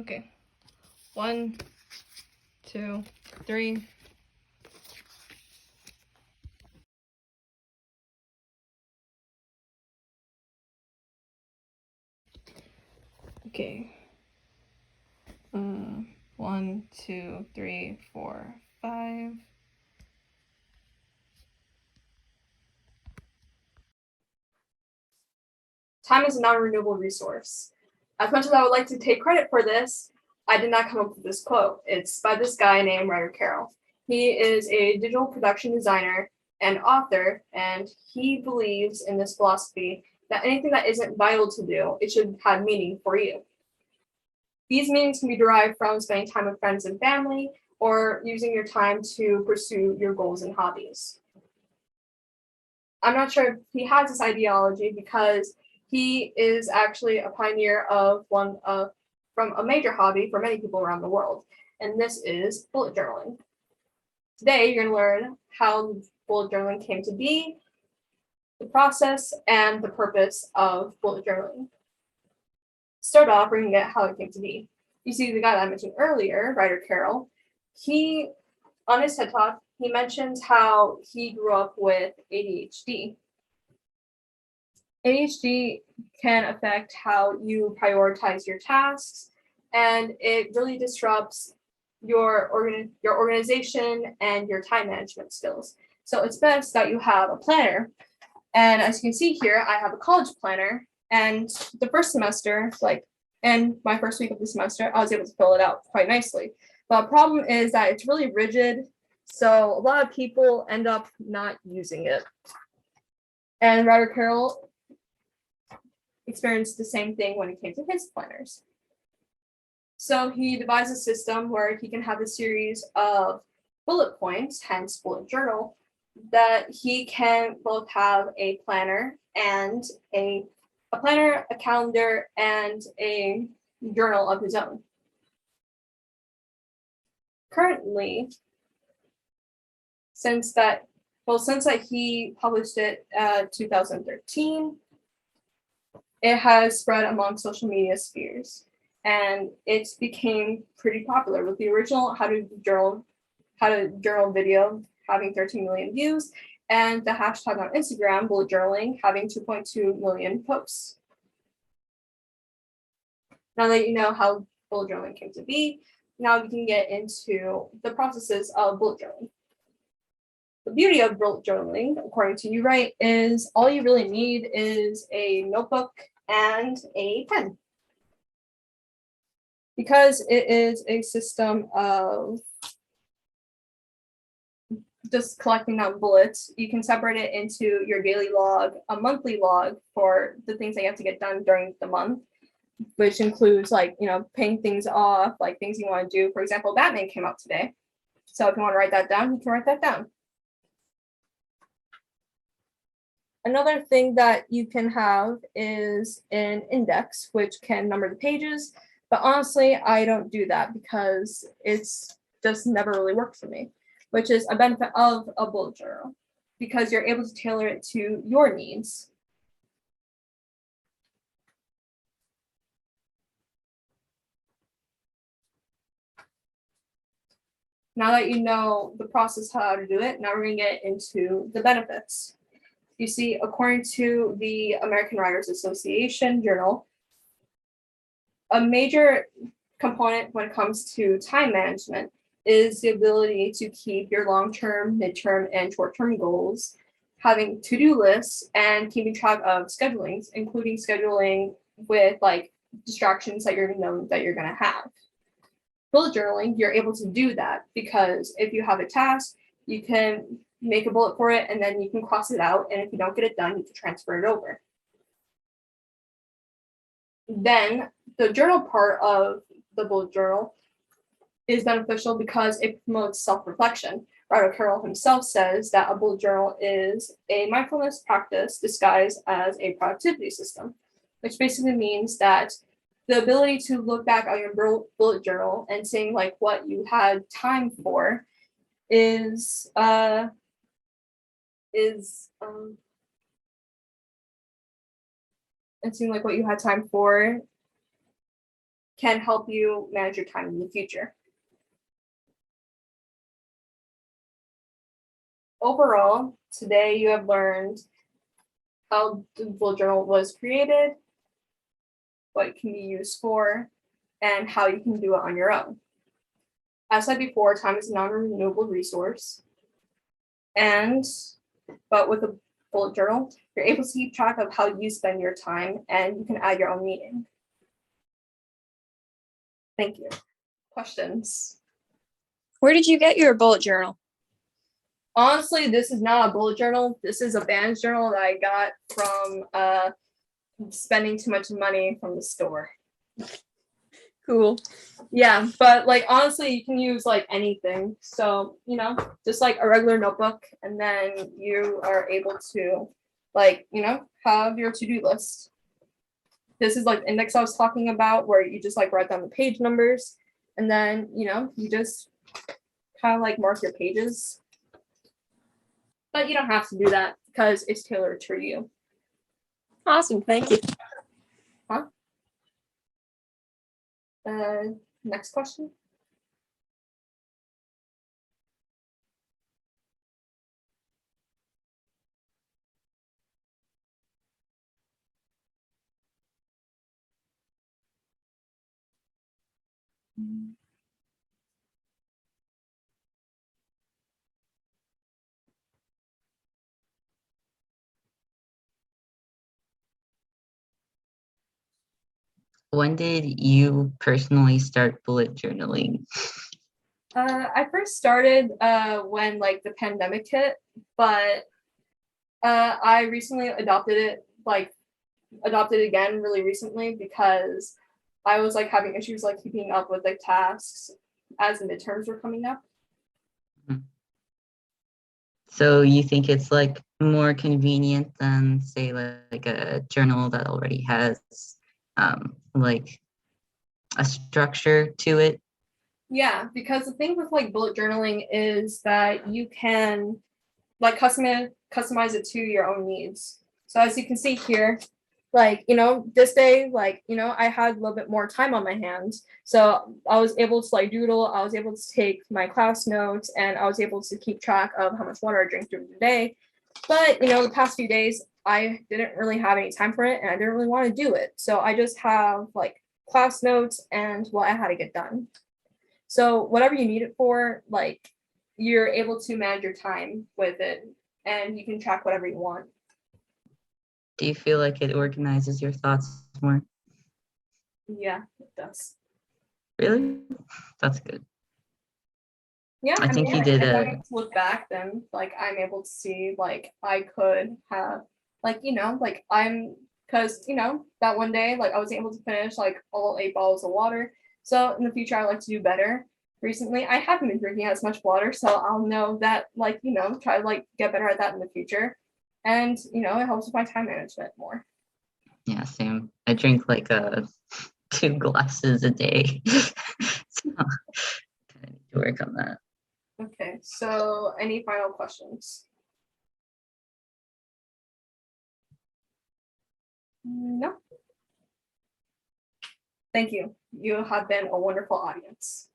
Okay. 1, 2, 3. Okay. 1, 2, 3, 4, 5. Time is a non-renewable resource. As much as I would like to take credit for this, I did not come up with this quote. It's by this guy named Ryder Carroll. He is a digital production designer and author, and he believes in this philosophy that anything that isn't vital to do, it should have meaning for you. These meanings can be derived from spending time with friends and family, or using your time to pursue your goals and hobbies. I'm not sure if he has this ideology because he is actually a pioneer of from a major hobby for many people around the world, and this is bullet journaling. Today, you're going to learn how bullet journaling came to be, the process, and the purpose of bullet journaling. Start off, we're going to get how it came to be. You see, the guy that I mentioned earlier, Ryder Carroll, he on his TED Talk, he mentions how he grew up with ADHD. ADHD can affect how you prioritize your tasks, and it really disrupts your organization and your time management skills. So it's best that you have a planner. And as you can see here, I have a college planner. And the first semester, and my first week of the semester, I was able to fill it out quite nicely. But the problem is that it's really rigid. So a lot of people end up not using it. And Ryder Carroll experienced the same thing when it came to his planners. So he devised a system where he can have a series of bullet points, hence bullet journal, that he can both have a planner and a planner, a calendar, and a journal of his own. Currently, since that he published it 2013, it has spread among social media spheres, and it's became pretty popular with the original how to journal video having 13 million views, and the hashtag on Instagram, bullet journaling, having 2.2 million posts. Now that you know how bullet journaling came to be, now we can get into the processes of bullet journaling. The beauty of bullet journaling, according to You Write, is all you really need is a notebook and a pen. Because it is a system of just collecting down bullets, you can separate it into your daily log, a monthly log for the things that you have to get done during the month, which includes paying things off, like things you want to do. For example, Batman came out today. So if you want to write that down, you can write that down. Another thing that you can have is an index, which can number the pages. But honestly, I don't do that because it's just never really worked for me, which is a benefit of a bullet journal because you're able to tailor it to your needs. Now that you know the process, how to do it, now we're going to get into the benefits. You see, according to the American Writers Association journal, a major component when it comes to time management is the ability to keep your long-term, midterm, and short-term goals, having to-do lists, and keeping track of schedulings, including scheduling with distractions that you're known that you're going to have. Bullet journaling, you're able to do that because if you have a task, you can make a bullet for it and then you can cross it out. And if you don't get it done, you can transfer it over. Then the journal part of the bullet journal is beneficial because it promotes self-reflection. Ryder Carroll himself says that a bullet journal is a mindfulness practice disguised as a productivity system, which basically means that the ability to look back on your bullet journal and seeing what you had time for is and seeing what you had time for can help you manage your time in the future. Overall, today you have learned how the bullet journal was created, what it can be used for, and how you can do it on your own. As I said before, time is a non-renewable resource. But with a bullet journal, you're able to keep track of how you spend your time and you can add your own meaning. Thank you. Questions? Where did you get your bullet journal? Honestly, this is not a bullet journal. This is a bandage journal that I got from spending too much money from the store. Cool. Yeah, but like honestly, you can use like anything. So, just like a regular notebook, and then you are able to have your to-do list. This is like the index I was talking about, where you just like write down the page numbers, and then you just kind of like mark your pages. But you don't have to do that because it's tailored to you. Awesome. Thank you. Next question. When did you personally start bullet journaling? I first started when like the pandemic hit, but I recently adopted it again really recently because I was like having issues like keeping up with like tasks as the midterms were coming up. So you think it's like more convenient than say like a journal that already has like a structure to it? Yeah, because the thing with like bullet journaling is that you can like customize it to your own needs. So as you can see here, this day, I had a little bit more time on my hands. So I was able to like doodle, I was able to take my class notes, and I was able to keep track of how much water I drank during the day. But the past few days, I didn't really have any time for it and I didn't really want to do it. So I just have like class notes and what I had to get done. So whatever you need it for, like you're able to manage your time with it and you can track whatever you want. Do you feel like it organizes your thoughts more? Yeah, it does. Really? That's good. Yeah, I think you did if I a need to look back, then like I'm able to see like I could have because that one day like I was able to finish like all 8 bottles of water. So in the future I like to do better. Recently I haven't been drinking as much water, so I'll know that try to like get better at that in the future. And it helps with my time management more. yeah, same. I drink like 2 glasses a day. So I need to work on that. Okay, so any final questions? No. Thank you. You have been a wonderful audience.